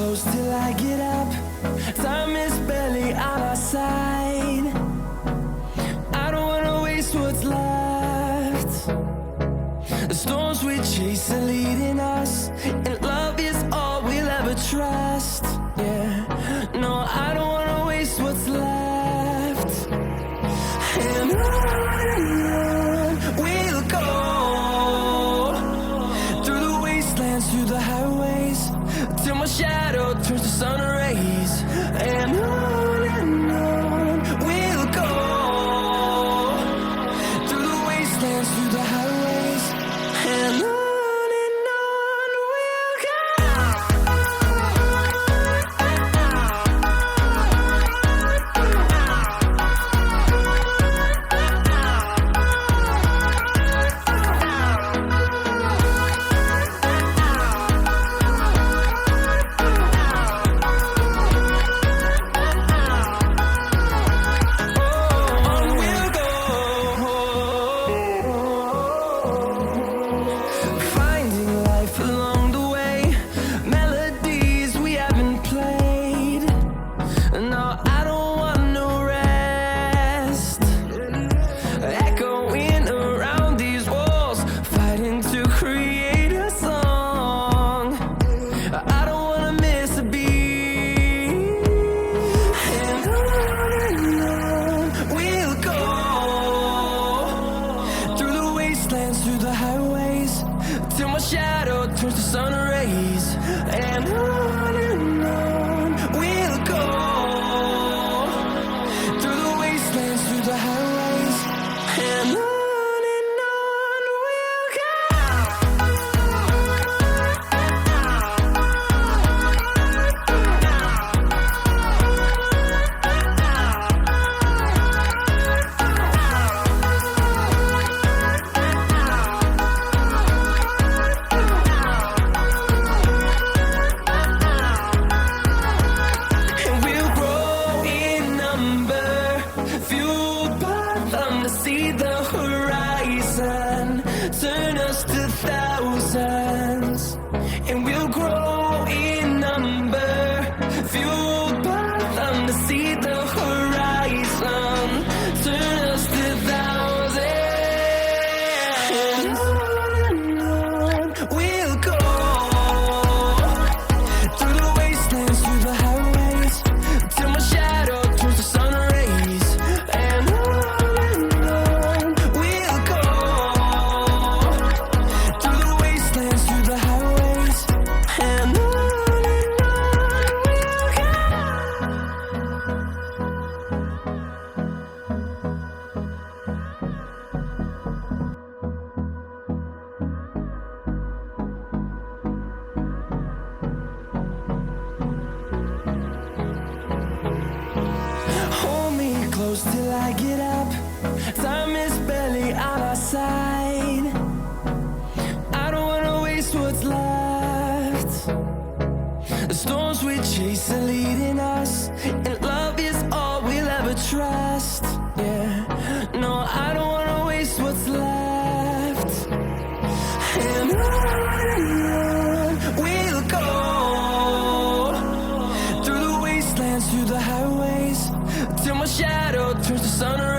close till I get up. Time is barely on our side. I don't wanna waste what's left. The storms we chase are leading us, and love is all we'll ever trust. Yeah, no, I don't wanna waste what's left. And on we'll go, through the wastelands, through the highways, till my shadow turns to sun rays. And on we'll go, through the wastelands, through the highways, and on. Through the highways, till my shadow turns to sun rays. And on we'll go, through the wastelands, through the highways, and on. See the horizon turn us to thousands, and we'll grow in number, fueled by them to see the horizon turn us to thousands. And on we'll go, through the wastelands, through the highways, till my shadow turns to sun rays. And close till I get up. Time is barely on our side. I don't wanna waste what's left. The storms we chase are leading us, and love is all we'll ever trust. Yeah, no, I don't wanna waste what's left. And on we'll go, through the wastelands, through the highways, till my shadow turns to sun rays.